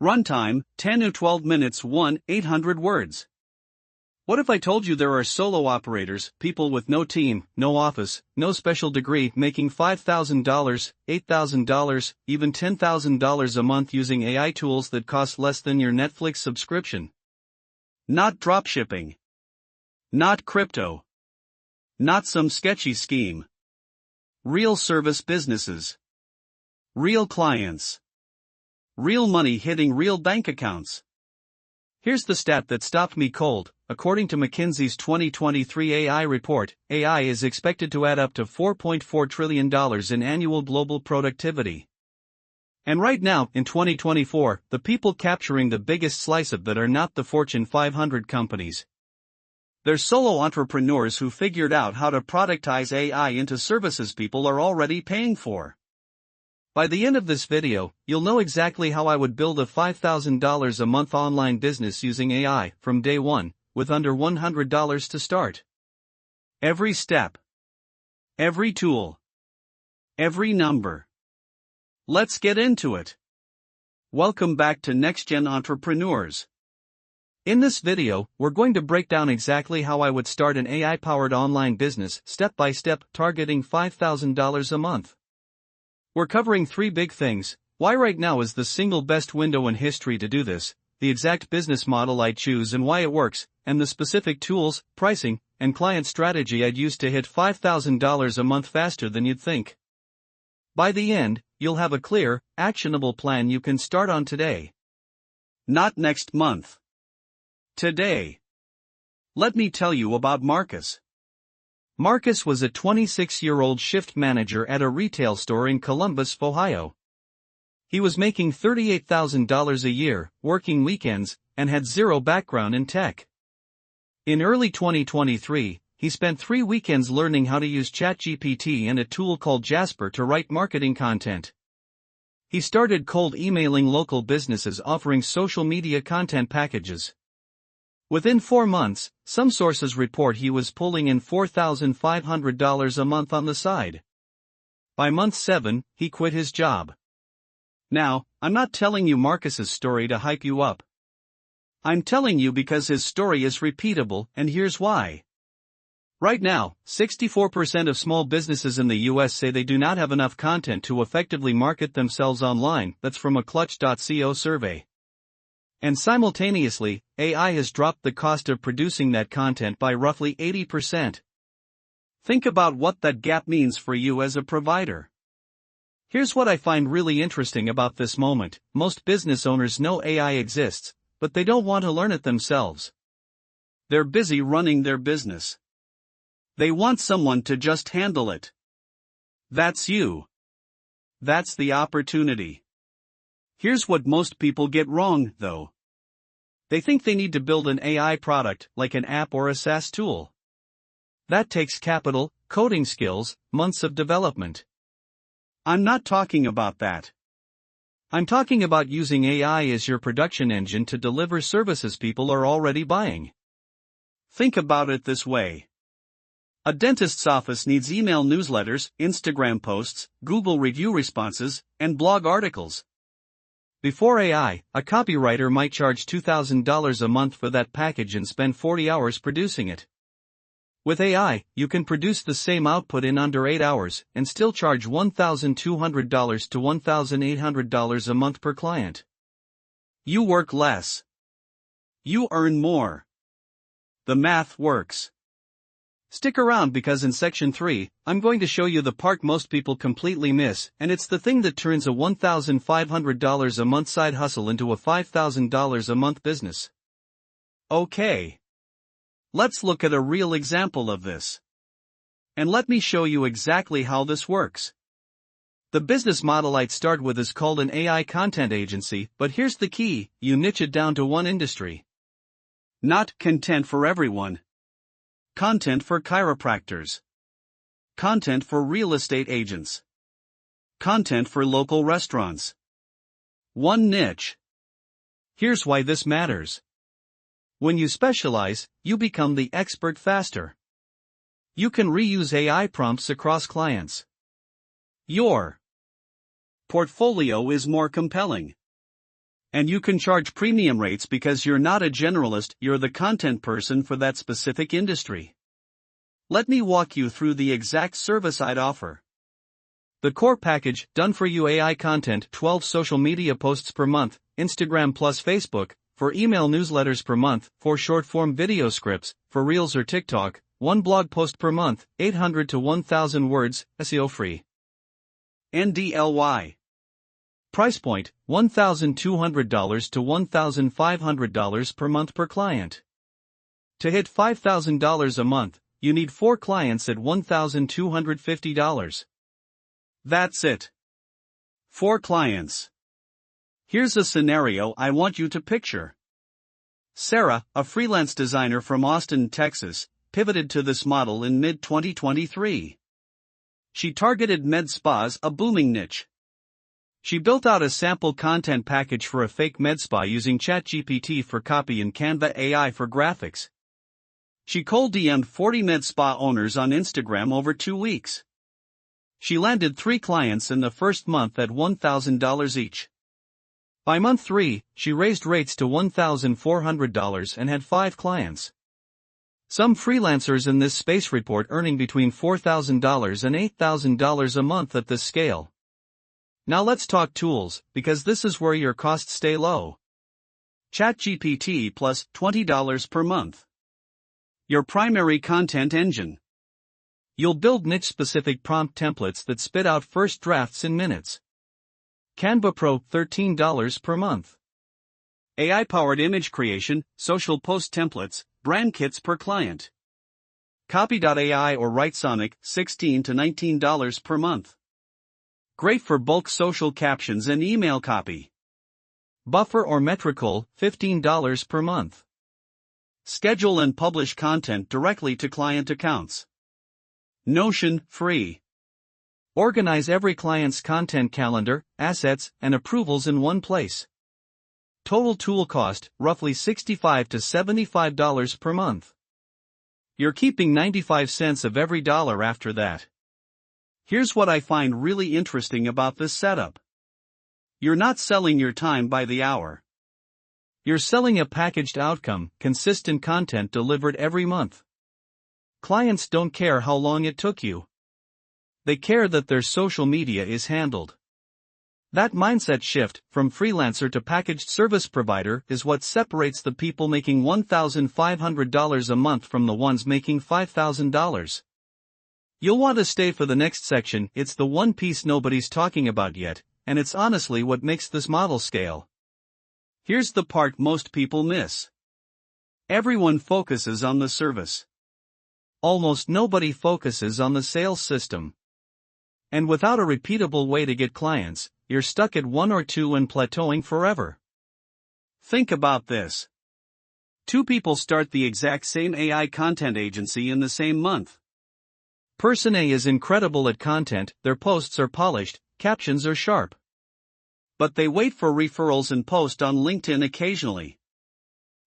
Runtime, 10 to 12 minutes 1-800 words. What if I told you there are solo operators, people with no team, no office, no special degree making $5,000, $8,000, even $10,000 a month using AI tools that cost less than your Netflix subscription? Not dropshipping. Not crypto. Not some sketchy scheme. Real service businesses. Real clients. Real money hitting real bank accounts. Here's the stat that stopped me cold. According to McKinsey's 2023 AI report, AI is expected to add up to $4.4 trillion in annual global productivity. And right now, in 2024, the people capturing the biggest slice of that are not the Fortune 500 companies. They're solo entrepreneurs who figured out how to productize AI into services people are already paying for. By the end of this video, you'll know exactly how I would build a $5,000 a month online business using AI from day one, with under $100 to start. Every step. Every tool. Every number. Let's get into it. Welcome back to NextGen Entrepreneurs. In this video, we're going to break down exactly how I would start an AI-powered online business, step by step, targeting $5,000 a month. We're covering three big things: why right now is the single best window in history to do this, the exact business model I'd choose and why it works, and the specific tools, pricing, and client strategy I'd use to hit $5,000 a month faster than you'd think. By the end, you'll have a clear, actionable plan you can start on today. Not next month. Today. Let me tell you about Marcus. Marcus was a 26-year-old shift manager at a retail store in Columbus, Ohio. He was making $38,000 a year, working weekends, and had zero background in tech. In early 2023, he spent 3 weekends learning how to use ChatGPT and a tool called Jasper to write marketing content. He started cold emailing local businesses offering social media content packages. Within 4 months, some sources report he was pulling in $4,500 a month on the side. By month 7, he quit his job. Now, I'm not telling you Marcus's story to hype you up. I'm telling you because his story is repeatable, and here's why. Right now, 64% of small businesses in the US say they do not have enough content to effectively market themselves online. That's from a Clutch.co survey. And simultaneously, AI has dropped the cost of producing that content by roughly 80%. Think about what that gap means for you as a provider. Here's what I find really interesting about this moment: most business owners know AI exists, but they don't want to learn it themselves. They're busy running their business. They want someone to just handle it. That's you. That's the opportunity. Here's what most people get wrong, though. They think they need to build an AI product, like an app or a SaaS tool. That takes capital, coding skills, months of development. I'm not talking about that. I'm talking about using AI as your production engine to deliver services people are already buying. Think about it this way. A dentist's office needs email newsletters, Instagram posts, Google review responses, and blog articles. Before AI, a copywriter might charge $2,000 a month for that package and spend 40 hours producing it. With AI, you can produce the same output in under 8 hours and still charge $1,200 to $1,800 a month per client. You work less. You earn more. The math works. Stick around because in section 3, I'm going to show you the part most people completely miss, and it's the thing that turns a $1,500 a month side hustle into a $5,000 a month business. Okay. Let's look at a real example of this. And let me show you exactly how this works. The business model I'd start with is called an AI content agency, but here's the key: you niche it down to one industry. Not content for everyone. Content for chiropractors. Content for real estate agents. Content for local restaurants. One niche. Here's why this matters. When you specialize, you become the expert faster. You can reuse AI prompts across clients. Your portfolio is more compelling. And you can charge premium rates because you're not a generalist, you're the content person for that specific industry. Let me walk you through the exact service I'd offer. The core package, done for you AI content, 12 social media posts per month, Instagram plus Facebook, for email newsletters per month, 4 short-form video scripts, for Reels or TikTok, 1 blog post per month, 800 to 1,000 words, SEO free. NDLY. Price point, $1,200 to $1,500 per month per client. To hit $5,000 a month, you need 4 clients at $1,250. That's it. 4 clients. Here's a scenario I want you to picture. Sarah, a freelance designer from Austin, Texas, pivoted to this model in mid-2023. She targeted med spas, a booming niche. She built out a sample content package for a fake med spa using ChatGPT for copy and Canva AI for graphics. She cold DM'd 40 med spa owners on Instagram over 2 weeks. She landed 3 clients in the first month at $1,000 each. By month 3, she raised rates to $1,400 and had 5 clients. Some freelancers in this space report earning between $4,000 and $8,000 a month at this scale. Now let's talk tools, because this is where your costs stay low. ChatGPT plus $20 per month. Your primary content engine. You'll build niche-specific prompt templates that spit out first drafts in minutes. Canva Pro, $13 per month. AI-powered image creation, social post templates, brand kits per client. Copy.ai or Writesonic, $16 to $19 per month. Great for bulk social captions and email copy. Buffer or Metrical, $15 per month. Schedule and publish content directly to client accounts. Notion, free. Organize every client's content calendar, assets, and approvals in one place. Total tool cost, roughly $65 to $75 per month. You're keeping 95 cents of every dollar after that. Here's what I find really interesting about this setup. You're not selling your time by the hour. You're selling a packaged outcome, consistent content delivered every month. Clients don't care how long it took you. They care that their social media is handled. That mindset shift, from freelancer to packaged service provider, is what separates the people making $1,500 a month from the ones making $5,000. You'll want to stay for the next section. It's the one piece nobody's talking about yet, and it's honestly what makes this model scale. Here's the part most people miss. Everyone focuses on the service. Almost nobody focuses on the sales system. And without a repeatable way to get clients, you're stuck at 1 or 2 and plateauing forever. Think about this. 2 people start the exact same AI content agency in the same month. Person A is incredible at content, their posts are polished, captions are sharp. But they wait for referrals and post on LinkedIn occasionally.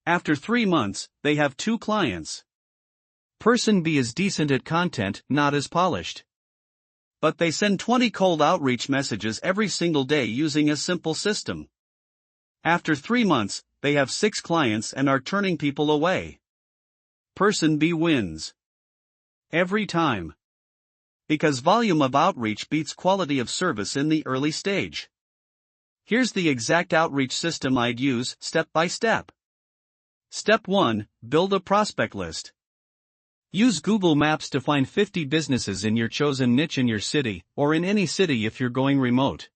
After 3 months, they have 2 clients. Person B is decent at content, not as polished. But they send 20 cold outreach messages every single day using a simple system. After 3 months, they have 6 clients and are turning people away. Person B wins. Every time. Because volume of outreach beats quality of service in the early stage. Here's the exact outreach system I'd use, step by step. Step 1, build a prospect list. Use Google Maps to find 50 businesses in your chosen niche in your city, or in any city if you're going remote.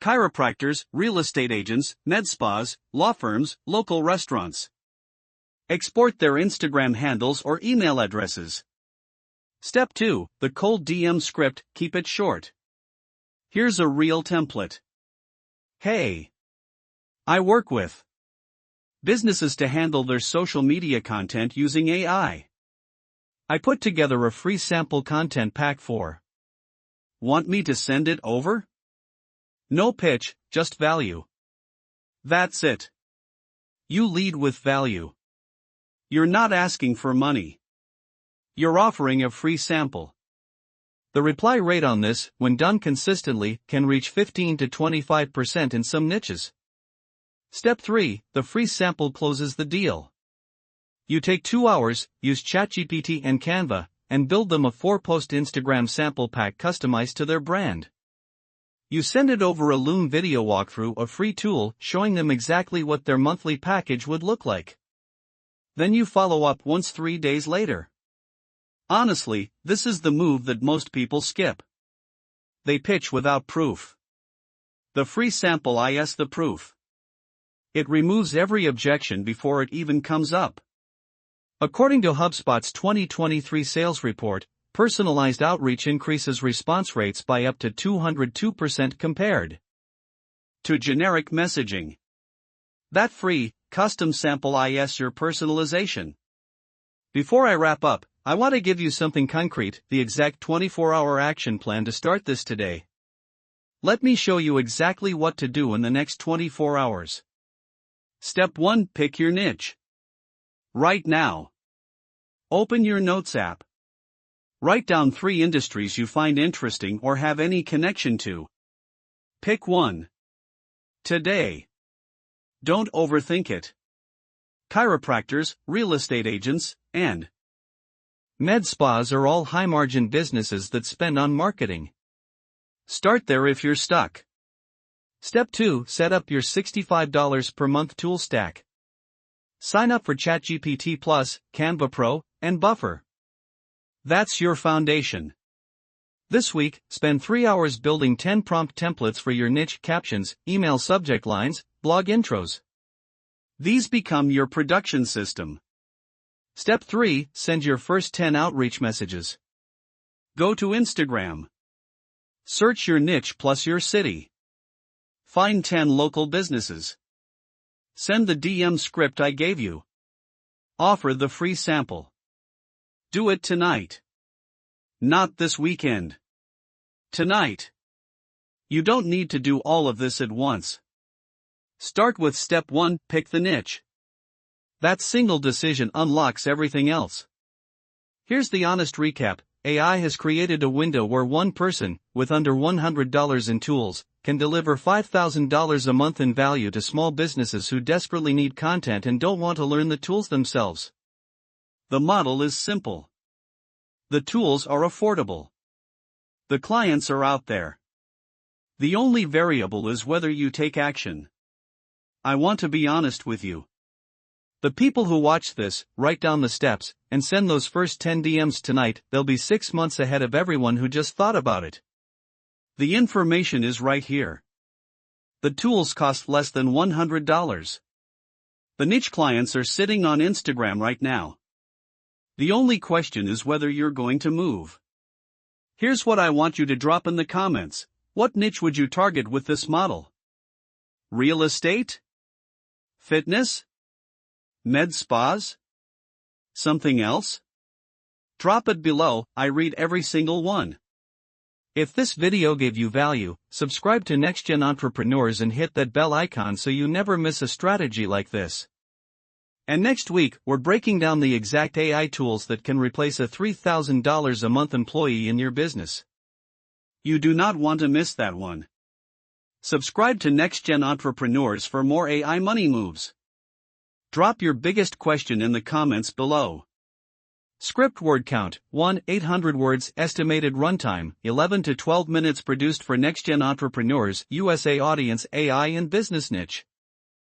Chiropractors, real estate agents, med spas, law firms, local restaurants. Export their Instagram handles or email addresses. Step 2, the cold DM script, keep it short. Here's a real template. Hey. I work with businesses to handle their social media content using AI. I put together a free sample content pack for. Want me to send it over? No pitch, just value. That's it. You lead with value. You're not asking for money. You're offering a free sample. The reply rate on this, when done consistently, can reach 15 to 25% in some niches. Step 3, the free sample closes the deal. You take 2 hours, use ChatGPT and Canva, and build them a 4-post Instagram sample pack customized to their brand. You send it over a Loom video walkthrough, a free tool showing them exactly what their monthly package would look like. Then you follow up once 3 days later. Honestly, this is the move that most people skip. They pitch without proof. The free sample is the proof. It removes every objection before it even comes up. According to HubSpot's 2023 sales report, personalized outreach increases response rates by up to 202% compared to generic messaging. That free, custom sample is your personalization. Before I wrap up, I want to give you something concrete, the exact 24-hour action plan to start this today. Let me show you exactly what to do in the next 24 hours. Step 1, pick your niche. Right now, open your Notes app. Write down 3 industries you find interesting or have any connection to. Pick one. Today. Don't overthink it. Chiropractors, real estate agents, and med spas are all high-margin businesses that spend on marketing. Start there if you're stuck. Step 2, set up your $65 per month tool stack. Sign up for ChatGPT Plus, Canva Pro, and Buffer. That's your foundation. This week, spend 3 hours building 10 prompt templates for your niche, captions, email subject lines, blog intros. These become your production system. Step 3, send your first 10 outreach messages. Go to Instagram. Search your niche plus your city. Find 10 local businesses. Send the DM script I gave you. Offer the free sample. Do it tonight. Not this weekend. Tonight. You don't need to do all of this at once. Start with step 1, pick the niche. That single decision unlocks everything else. Here's the honest recap. AI has created a window where one person, with under $100 in tools, can deliver $5,000 a month in value to small businesses who desperately need content and don't want to learn the tools themselves. The model is simple. The tools are affordable. The clients are out there. The only variable is whether you take action. I want to be honest with you. The people who watch this, write down the steps, and send those first 10 DMs tonight. They'll be 6 months ahead of everyone who just thought about it. The information is right here. The tools cost less than $100. The niche clients are sitting on Instagram right now. The only question is whether you're going to move. Here's what I want you to drop in the comments. What niche would you target with this model? Real estate? Fitness? Med spas? Something else? Drop it below, I read every single one. If this video gave you value, subscribe to NextGen Entrepreneurs and hit that bell icon so you never miss a strategy like this. And next week, we're breaking down the exact AI tools that can replace a $3,000 a month employee in your business. You do not want to miss that one. Subscribe to NextGen Entrepreneurs for more AI money moves. Drop your biggest question in the comments below. Script word count, 1-800 words. Estimated runtime, 11 to 12 minutes. Produced for NextGen Entrepreneurs, USA audience, AI and business niche.